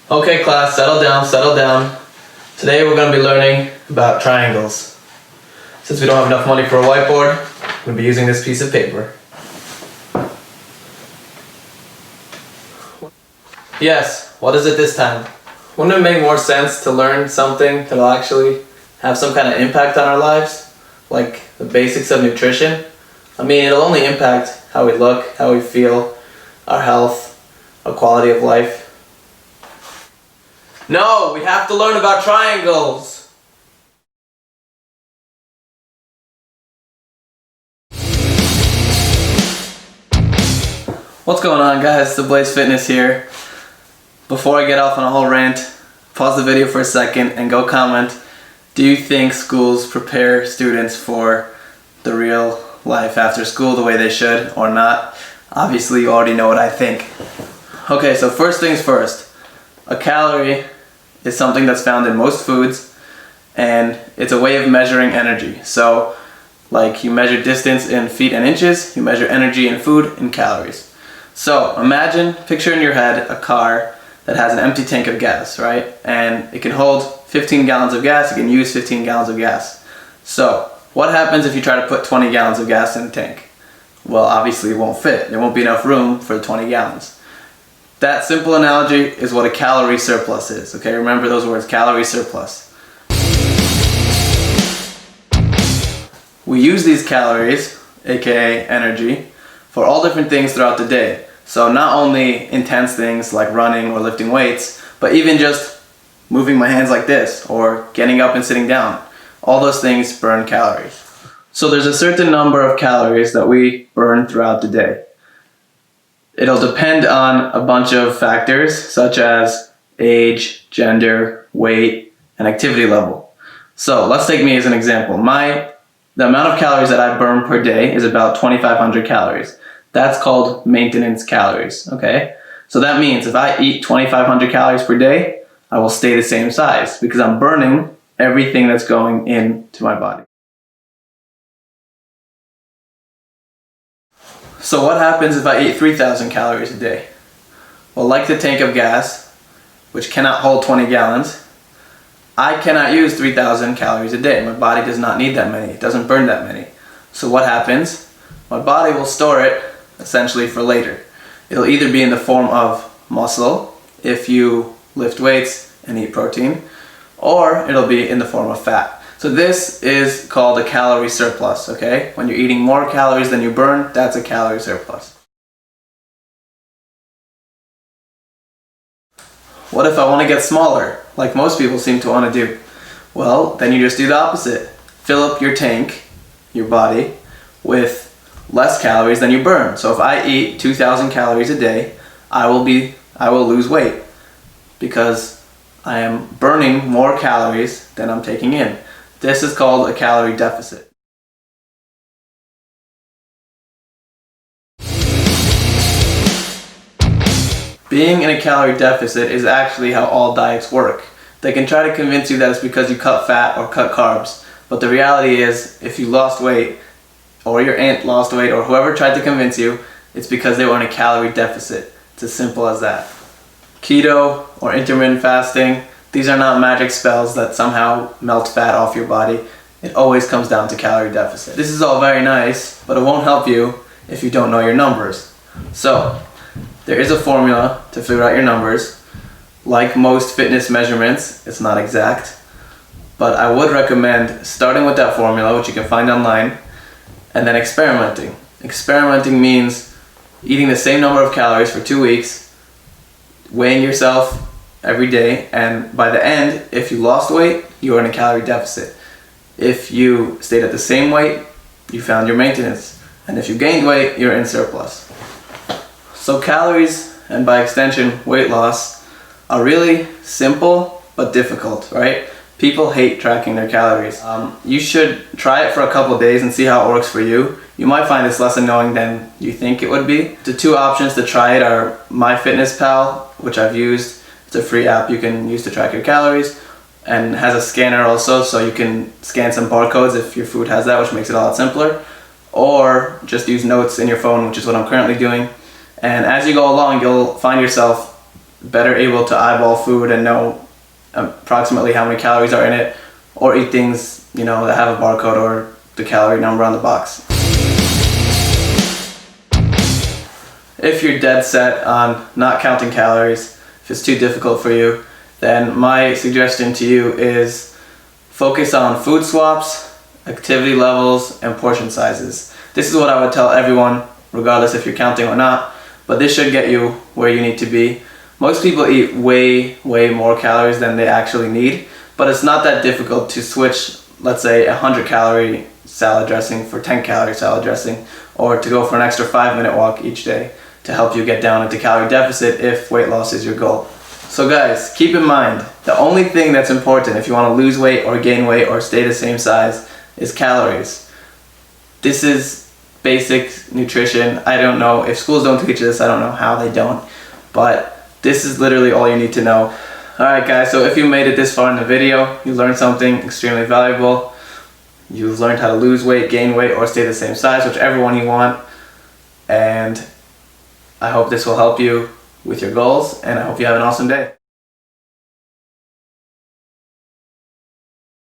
Okay class, settle down, settle down. Today we're going to be learning about triangles. Since we don't have enough money for a whiteboard, we'll be using this piece of paper. Yes, what is it this time? Wouldn't it make more sense to learn something that'll actually have some kind of impact on our lives? Like the basics of nutrition? I mean, it'll only impact how we look, how we feel, our health, our quality of life. No, we have to learn about triangles! What's going on, guys? The Blaze Fitness here. Before I get off on a whole rant, pause the video for a second and go comment. Do you think schools prepare students for the real life after school the way they should or not? Obviously you already know what I think. Okay, so first things first. A calorie is something that's found in most foods, and it's a way of measuring energy. So like you measure distance in feet and inches, you measure energy in food in calories. So imagine, picture in your head a car that has an empty tank of gas, right? And it can hold 15 gallons of gas, it can use 15 gallons of gas. So what happens if you try to put 20 gallons of gas in a tank? Well, obviously it won't fit. There won't be enough room for the 20 gallons. That simple analogy is what a calorie surplus is, okay? Remember those words, calorie surplus. We use these calories, aka energy, for all different things throughout the day. So not only intense things like running or lifting weights, but even just moving my hands like this or getting up and sitting down. All those things burn calories. So there's a certain number of calories that we burn throughout the day. It'll depend on a bunch of factors such as age, gender, weight, and activity level. So let's take me as an example. The amount of calories that I burn per day is about 2,500 calories. That's called maintenance calories, okay? So that means if I eat 2,500 calories per day, I will stay the same size because I'm burning everything that's going into my body. So what happens if I eat 3,000 calories a day? Well, like the tank of gas, which cannot hold 20 gallons, I cannot use 3,000 calories a day. My body does not need that many. It doesn't burn that many. So what happens? My body will store it essentially for later. It'll either be in the form of muscle, if you lift weights and eat protein, or it'll be in the form of fat. So this is called a calorie surplus, okay? When you're eating more calories than you burn, that's a calorie surplus. What if I want to get smaller, like most people seem to want to do? Well, then you just do the opposite. Fill up your tank, your body, with less calories than you burn. So if I eat 2,000 calories a day, I will lose weight because I am burning more calories than I'm taking in. This is called a calorie deficit. Being in a calorie deficit is actually how all diets work. They can try to convince you that it's because you cut fat or cut carbs, but the reality is if you lost weight, or your aunt lost weight, or whoever tried to convince you, it's because they were in a calorie deficit. It's as simple as that. Keto or intermittent fasting, these are not magic spells that somehow melt fat off your body. It always comes down to calorie deficit. This is all very nice, but it won't help you if you don't know your numbers. So, there is a formula to figure out your numbers. Like most fitness measurements, it's not exact, but I would recommend starting with that formula, which you can find online, and then experimenting. Experimenting means eating the same number of calories for 2 weeks, weighing yourself every day, and by the end, if you lost weight, you are in a calorie deficit. If you stayed at the same weight, you found your maintenance. And if you gained weight, you're in surplus. So calories, and by extension weight loss, are really simple but difficult, right? People hate tracking their calories. You should try it for a couple of days and see how it works for you. You might find it's less annoying than you think it would be. The two options to try it are MyFitnessPal, which I've used. It's a free app you can use to track your calories, and has a scanner also, so you can scan some barcodes if your food has that, which makes it a lot simpler. Or just use notes in your phone, which is what I'm currently doing. And as you go along, you'll find yourself better able to eyeball food and know approximately how many calories are in it, or eat things, that have a barcode or the calorie number on the box. If you're dead set on not counting calories, if it's too difficult for you, then my suggestion to you is focus on food swaps, activity levels, and portion sizes. This is what I would tell everyone, regardless if you're counting or not, but this should get you where you need to be. Most people eat way more calories than they actually need, but it's not that difficult to switch, let's say, 100 calorie salad dressing for 10 calorie salad dressing, or to go for an extra 5-minute walk each day to help you get down into calorie deficit if weight loss is your goal. So guys, keep in mind, the only thing that's important if you want to lose weight or gain weight or stay the same size is calories. This is basic nutrition. I don't know if schools don't teach this, I don't know how they don't, but this is literally all you need to know. Alright guys, so if you made it this far in the video, you learned something extremely valuable. You've learned how to lose weight, gain weight, or stay the same size, whichever one you want. And I hope this will help you with your goals, and I hope you have an awesome day.